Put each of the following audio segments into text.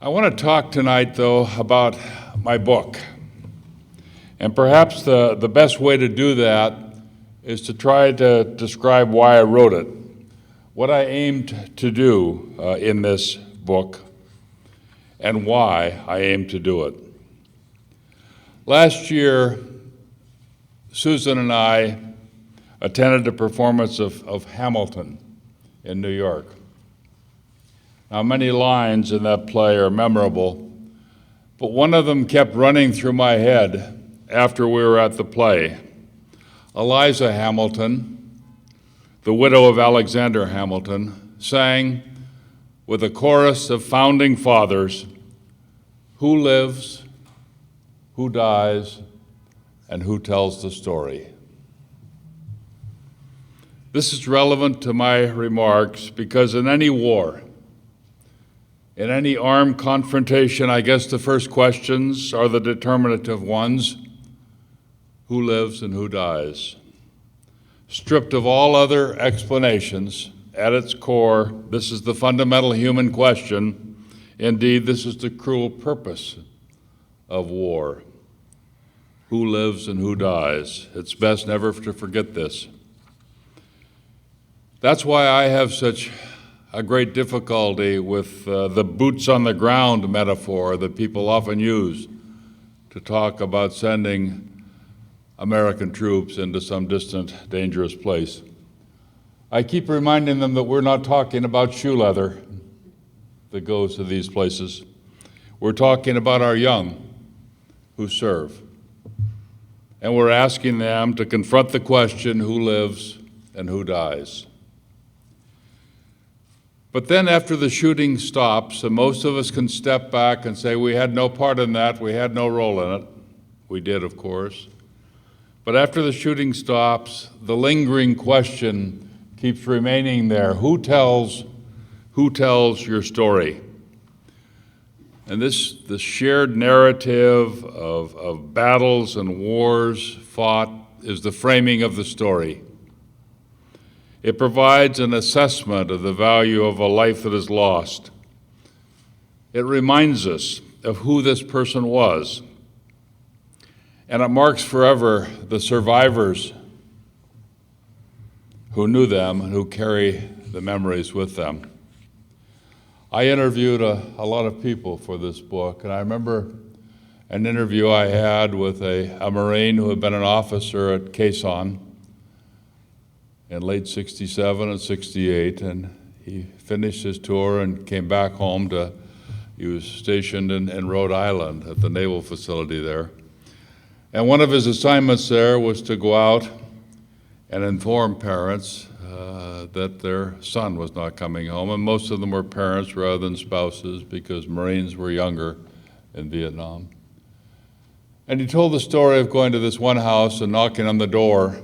I want to talk tonight, though, about my book. And perhaps the best way to do that is to try to describe why I wrote it, what I aimed to do in this book, and why I aimed to do it. Last year, Susan and I attended a performance of Hamilton in New York. Now, many lines in that play are memorable, but one of them kept running through my head after we were at the play. Eliza Hamilton, the widow of Alexander Hamilton, sang with a chorus of founding fathers, "Who lives, who dies, and who tells the story?" This is relevant to my remarks because in any war, in any armed confrontation, I guess the first questions are the determinative ones: who lives and who dies? Stripped of all other explanations, at its core, this is the fundamental human question. Indeed, this is the cruel purpose of war. Who lives and who dies? It's best never to forget this. That's why I have such a great difficulty with the boots on the ground metaphor that people often use to talk about sending American troops into some distant, dangerous place. I keep reminding them that we're not talking about shoe leather that goes to these places. We're talking about our young who serve. And we're asking them to confront the question, who lives and who dies? But then after the shooting stops, and most of us can step back and say, we had no part in that, we had no role in it. We did, of course. But after the shooting stops, the lingering question keeps remaining there. Who tells your story? And the shared narrative of battles and wars fought is the framing of the story. It provides an assessment of the value of a life that is lost. It reminds us of who this person was. And it marks forever the survivors who knew them and who carry the memories with them. I interviewed a lot of people for this book, and I remember an interview I had with a Marine who had been an officer at Quezon in late 67 and 68, and he finished his tour and came back home he was stationed in Rhode Island at the naval facility there. And one of his assignments there was to go out and inform parents that their son was not coming home, and most of them were parents rather than spouses because Marines were younger in Vietnam. And he told the story of going to this one house and knocking on the door.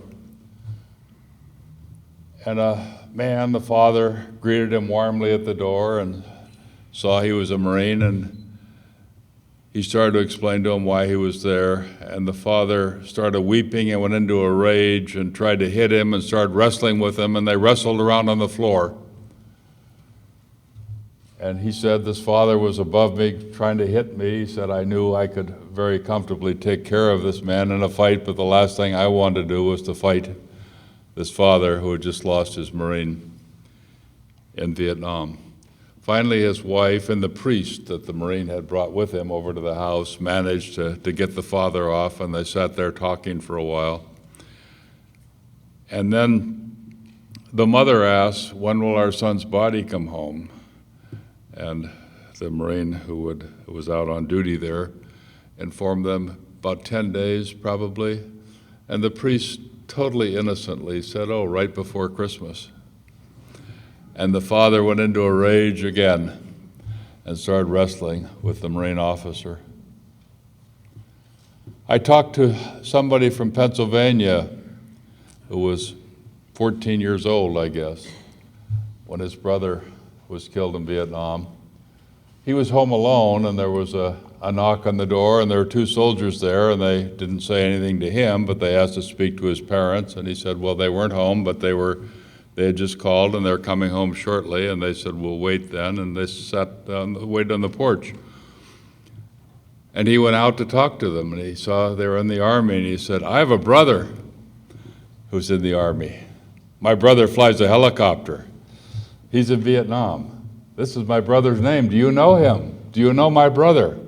And a man, the father, greeted him warmly at the door and saw he was a Marine, and he started to explain to him why he was there. And the father started weeping and went into a rage and tried to hit him and started wrestling with him, and they wrestled around on the floor. And he said, this father was above me trying to hit me. He said, I knew I could very comfortably take care of this man in a fight, but the last thing I wanted to do was to fight this father who had just lost his Marine in Vietnam. Finally, his wife and the priest that the Marine had brought with him over to the house managed to get the father off, and they sat there talking for a while. And then the mother asked, when will our son's body come home? And the Marine who was out on duty there informed them about 10 days probably. And the priest totally innocently said, oh, right before Christmas. And the father went into a rage again and started wrestling with the Marine officer. I talked to somebody from Pennsylvania who was 14 years old, I guess, when his brother was killed in Vietnam. He was home alone, and there was a knock on the door, and there were two soldiers there, and they didn't say anything to him, but they asked to speak to his parents, and he said, well, they weren't home, but they had just called, and they're coming home shortly, and they said, we'll wait then, and they waited on the porch. And he went out to talk to them, and he saw they were in the Army, and he said, I have a brother who's in the Army. My brother flies a helicopter. He's in Vietnam. This is my brother's name. Do you know him? Do you know my brother?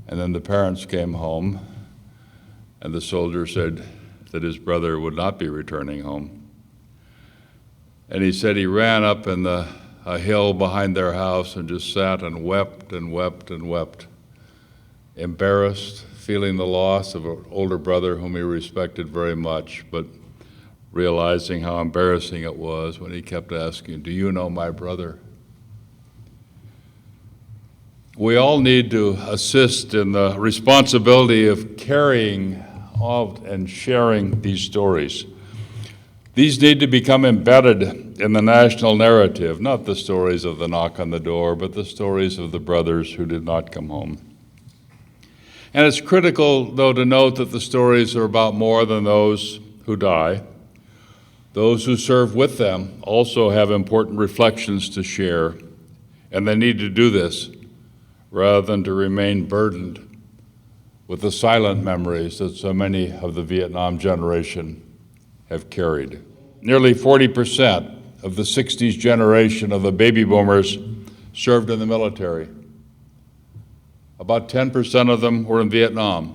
And then the parents came home, and the soldier said that his brother would not be returning home. And he said he ran up in a hill behind their house and just sat and wept and wept and wept, embarrassed, feeling the loss of an older brother whom he respected very much, but realizing how embarrassing it was when he kept asking, do you know my brother? We all need to assist in the responsibility of carrying of and sharing these stories. These need to become embedded in the national narrative, not the stories of the knock on the door, but the stories of the brothers who did not come home. And it's critical, though, to note that the stories are about more than those who die. Those who serve with them also have important reflections to share, and they need to do this rather than to remain burdened with the silent memories that so many of the Vietnam generation have carried. Nearly 40% of the 60s generation of the baby boomers served in the military. About 10% of them were in Vietnam.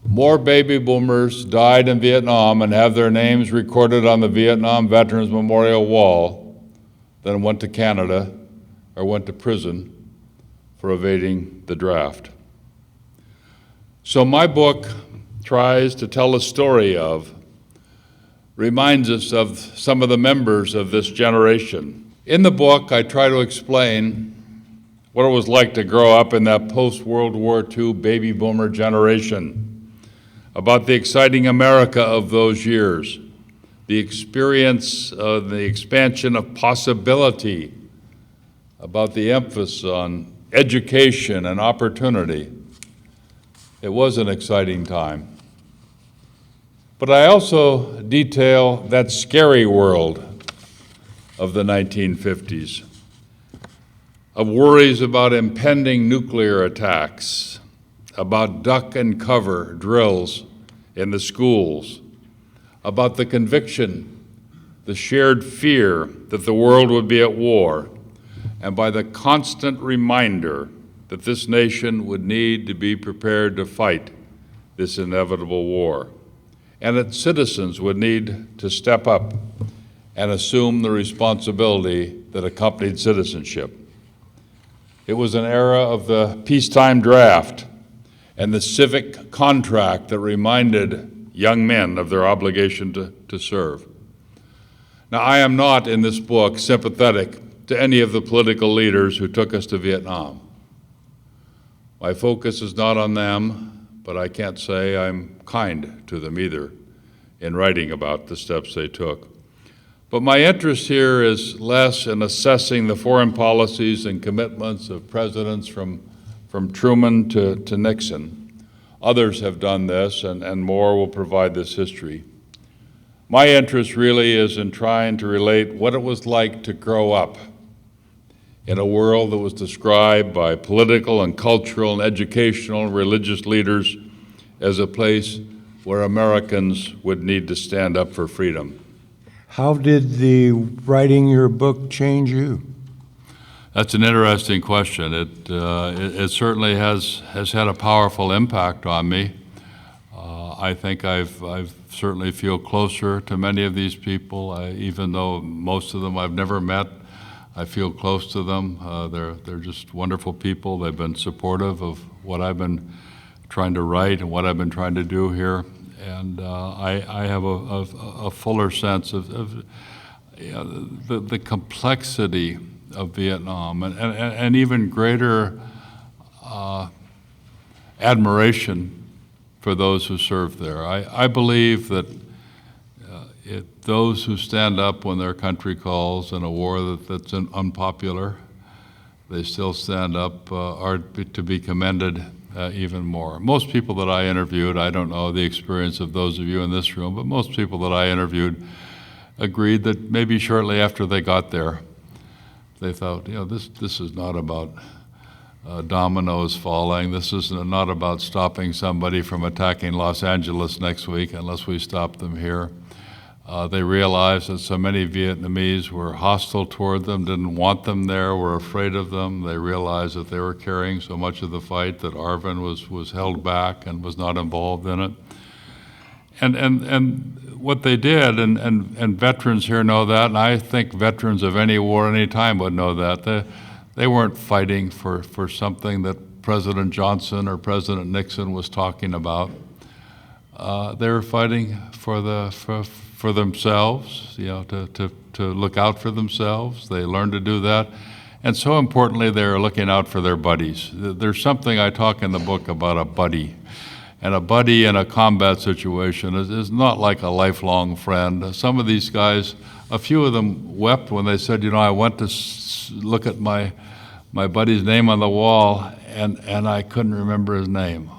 More baby boomers died in Vietnam and have their names recorded on the Vietnam Veterans Memorial Wall than went to Canada or went to prison for evading the draft. So my book tries to tell a story of, reminds us of some of the members of this generation. In the book, I try to explain what it was like to grow up in that post-World War II baby boomer generation, about the exciting America of those years, the experience of the expansion of possibility, about the emphasis on education and opportunity. It was an exciting time. But I also detail that scary world of the 1950s, of worries about impending nuclear attacks, about duck and cover drills in the schools, about the conviction, the shared fear that the world would be at war, and by the constant reminder that this nation would need to be prepared to fight this inevitable war, and that citizens would need to step up and assume the responsibility that accompanied citizenship. It was an era of the peacetime draft and the civic contract that reminded young men of their obligation to serve. Now, I am not in this book sympathetic to any of the political leaders who took us to Vietnam. My focus is not on them, but I can't say I'm kind to them either in writing about the steps they took. But my interest here is less in assessing the foreign policies and commitments of presidents from Truman to Nixon. Others have done this, and more will provide this history. My interest really is in trying to relate what it was like to grow up in a world that was described by political and cultural and educational and religious leaders as a place where Americans would need to stand up for freedom. How did the writing your book change you? That's an interesting question. It certainly has had a powerful impact on me. I think I've certainly feel closer to many of these people, even though most of them I've never met. I feel close to them. They're just wonderful people. They've been supportive of what I've been trying to write and what I've been trying to do here. And I have a fuller sense of the complexity of Vietnam and even greater admiration for those who served there. I believe that those who stand up when their country calls in a war that's unpopular, they still stand up, are to be commended even more. Most people that I interviewed, I don't know the experience of those of you in this room, but most people that I interviewed agreed that maybe shortly after they got there, they thought, this is not about dominoes falling. This is not about stopping somebody from attacking Los Angeles next week unless we stop them here. They realized that so many Vietnamese were hostile toward them, didn't want them there, were afraid of them. They realized that they were carrying so much of the fight that Arvin was held back and was not involved in it. And what they did, and veterans here know that, and I think veterans of any war, any time would know that. They weren't fighting for something that President Johnson or President Nixon was talking about. They were fighting for themselves, to look out for themselves. They learned to do that. And so importantly, they were looking out for their buddies. There's something I talk in the book about a buddy. And a buddy in a combat situation is not like a lifelong friend. Some of these guys, a few of them wept when they said, I went to look at my buddy's name on the wall, and I couldn't remember his name.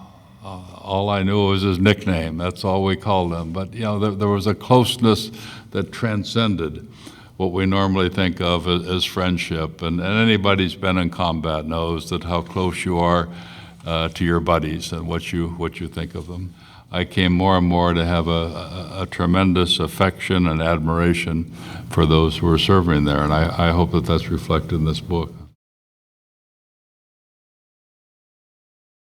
All I knew was his nickname. That's all we called him. But there was a closeness that transcended what we normally think of as friendship. And anybody who's been in combat knows that how close you are to your buddies and what you think of them. I came more and more to have a tremendous affection and admiration for those who are serving there, and I hope that that's reflected in this book.